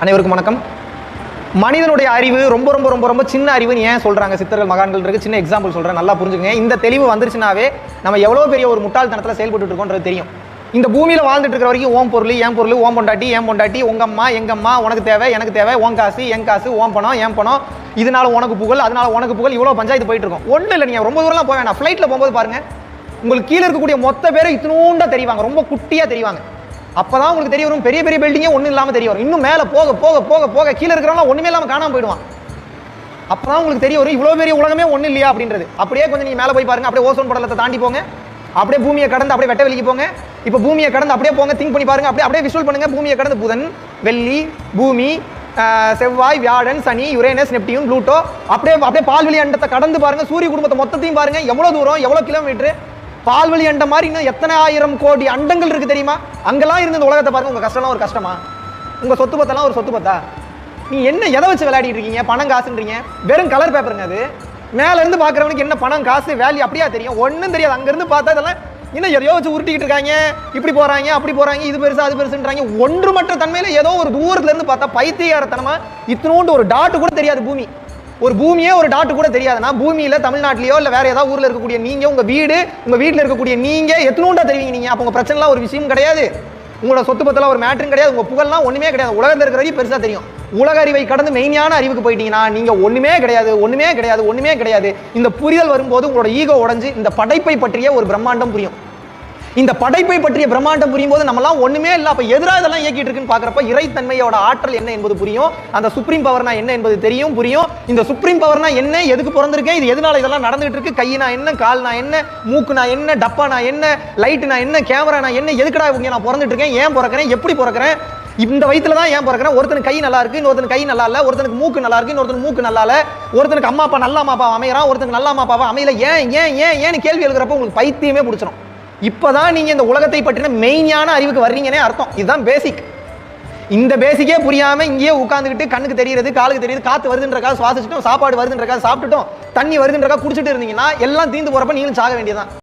அனைவருக்கும் வணக்கம். மனிதனுடைய அறிவு ரொம்ப ரொம்ப ரொம்ப ரொம்ப சின்ன அறிவுன்னு ஏன் சொல்கிறாங்க சித்தர்கள் மகான்கள் இருக்கு. சின்ன எக்ஸாம்பிள் சொல்கிறேன், நல்லா புரிஞ்சுங்க. இந்த தெளிவு வந்துருச்சுனாவே நம்ம எவ்வளோ பெரிய ஒரு முட்டாள்தனத்தில் செயல்பட்டு இருக்கோன்றது தெரியும். இந்த பூமியில் வாழ்ந்துட்டு இருக்கிற வரைக்கும் ஓம் பொருள், ஏன் பொருள், ஓம் பொண்டாட்டி, ஏன் பொண்டாட்டி, உங்கள் அம்மா, எங்கள் அம்மா, உனக்கு தேவை, எனக்கு தேவை, ஓன் காசு, என் காசு, ஓம் பணம், ஏன் பணம், இதனால உனக்கு புகழ், அதனால உனக்கு புகழ், இவ்வளோ பஞ்சாயத்து போயிட்டு இருக்கும். ஒன்றும் இல்லை, நீங்கள் ரொம்ப தூரம்லாம் போவேன். நான் ஃப்ளைட்டில் போகும்போது பாருங்கள், உங்களுக்கு கீழே இருக்கக்கூடிய மொத்த பேரை இத்தினூண்டா தெரிவாங்க, ரொம்ப குட்டியாக தெரிவாங்க. அப்பதான் உங்களுக்கு தெரிய வரும் பெரிய பெரிய பில்டிங்கே ஒன்றும் இல்லாமல் தெரிய வரும். இன்னும் மேலே போக போக போக போக கீழே இருக்கிறவங்க ஒன்றுமே இல்லாமல் காணாமல் போயிடுவான். அப்பதான் உங்களுக்கு தெரிய வரும் இவ்வளோ பெரிய உலகமே ஒன்றும் இல்லையா அப்படின்றது. அப்படியே கொஞ்சம் நீங்கள் மேலே போய் பாருங்க, அப்படியே ஓசோன் படலத்தை தாண்டி போங்க, அப்படியே பூமியை கடந்து அப்படியே வெட்ட வெளிக்கு போங்க. இப்போ பூமியை கடந்து அப்படியே போங்க, திங்க் பண்ணி பாருங்க, அப்படியே அப்படியே விஷுவல் பண்ணுங்க. பூமியை கடந்து புதன், வெள்ளி, பூமி, செவ்வாய், வியாழன், சனி, யுரேனஸ், நெப்டியூன், ப்ளூட்டோ, அப்படியே அப்படியே பால்வெளி அண்டத்தை கடந்து பாருங்க. சூரிய குடும்பத்தை மொத்தத்தையும் பாருங்க, எவ்வளோ தூரம், எவ்வளோ கிலோமீட்டர். பால்வெளி அண்ட மாதிரி இன்னும் எத்தனை ஆயிரம் கோடி அண்டங்கள் இருக்கு தெரியுமா? அங்கெல்லாம் இருந்து இந்த உலகத்தை பாருங்க. உங்க கஷ்டம்லாம் ஒரு கஷ்டமா? உங்க சொத்து பத்தெல்லாம் ஒரு சொத்து பத்தா? நீ என்ன எதை வச்சு விளையாடிட்டு இருக்கீங்க? பணம் காசுன்றீங்க. வெறும் கலர் பேப்பருங்க அது. மேல இருந்து பாக்குறவனுக்கு என்ன பணம் காசு வேல்யூ அப்படியா தெரியும்? ஒன்றும் தெரியாது. அங்க இருந்து பார்த்தா இதெல்லாம் இன்னும் எதையோ வச்சு உருட்டிக்கிட்டு இருக்காங்க. இப்படி போறாங்க, அப்படி போறாங்க, இது பெருசா அது பெருசுன்றாங்க. ஒன்றுமற்ற தன்மையில ஏதோ ஒரு தூரத்துல இருந்து பார்த்தா பைத்தியகாரத்தனமா இத்தினோண்டு ஒரு டாட்டு கூட தெரியாது பூமி. ஒரு பூமியே ஒரு டாட்டு கூட தெரியாதுன்னா பூமியில தமிழ்நாட்டிலேயோ இல்லை வேற ஏதாவது ஊர்ல இருக்கக்கூடிய நீங்க, உங்க வீட்டில் இருக்கக்கூடிய நீங்க எத்தனோண்டா தெரிவிங்க நீங்க? அப்போ உங்க பிரச்சனைலாம் ஒரு விஷயம் கிடையாது, உங்களோட சொத்து பத்தெல்லாம் ஒரு மேட்டரும் கிடையாது, உங்க புகழ்லாம் ஒண்ணுமே கிடையாது. உலகத்தில் இருக்கிற வரைக்கும் பெருசா தெரியும். உலக அறிவை கடந்து மெய்ஞான அறிவுக்கு போயிட்டீங்கன்னா நீங்க ஒண்ணுமே கிடையாது, ஒண்ணுமே கிடையாது, ஒண்ணுமே கிடையாது. இந்த புரிதல் வரும்போது உங்களோட ஈகோ உடைஞ்சு இந்த படைப்பை பற்றிய ஒரு பிரம்மாண்டம் புரியும். இந்த படைப்பை பற்றிய பிரம்மாண்டம் புரியும் போது நம்மளாம் ஒண்ணுமே இல்லை, அப்ப எதிராக இதெல்லாம் இயக்கிட்டு இருக்குன்னு பாக்குறப்ப இறைத்தன்மையோட ஆற்றல் என்ன என்பது புரியும். அந்த சுப்ரீம் பவர்னா என்ன என்பது தெரியும், புரியும். இந்த சுப்ரீம் பவர்னா என்ன, எதுக்கு பிறந்திருக்கேன், இது எதனால இதெல்லாம் நடந்துட்டு இருக்கு, கையினா என்ன, கால்னா என்ன, மூக்குனா என்ன, டப்பானா என்ன, லைட்டுனா என்ன, கேமரானா என்ன, எதுக்குடா இவங்க நான் பிறந்துட்டு இருக்கேன், ஏன் பிறக்கிறேன், எப்படி பிறக்கிறேன், இந்த வயிற்றுல தான் ஏன் பிறக்கிறேன், ஒருத்தனுக்கு கை நல்லா இருக்கு, இன்னொருத்தனுக்கு கை நல்லா இல்லை, ஒருத்தனுக்கு மூக்கு நல்லா இருக்கு, இன்னொருத்தனுக்கு மூக்கு நல்லா இல்லை, ஒருத்தனுக்கு அம்மா அப்பா நல்ல அம்மா அப்பா அமையறான், ஒருத்தனுக்கு நல்ல அம்மா அப்பாவை அமையல, ஏன் ஏன் ஏன் ஏன்னு கேள்வி எழுக்கிறப்ப உங்களுக்கு பைத்தியமே பிடிச்சிடும். இப்பதான் நீங்க இந்த உலகத்தை பற்றின மெயினான அறிவுக்கு வர்றீங்கன்னே அர்த்தம். இதுதான் பேசிக். இந்த பேசிக்கே புரியாம இங்கேயே உட்காந்துக்கிட்டு கண்ணுக்கு தெரியுது, காலுக்கு தெரியுது, காத்து வருதுன்றக்காக சுவாசிச்சிட்டோம், சாப்பாடு வருதுன்றக்காக சாப்பிட்டுட்டோம், தண்ணி வருதுன்றக்காக குடிச்சிட்டு இருந்தீங்கன்னா எல்லாம் தீர்ந்து போறப்ப நீங்களும் சாக வேண்டியதான்.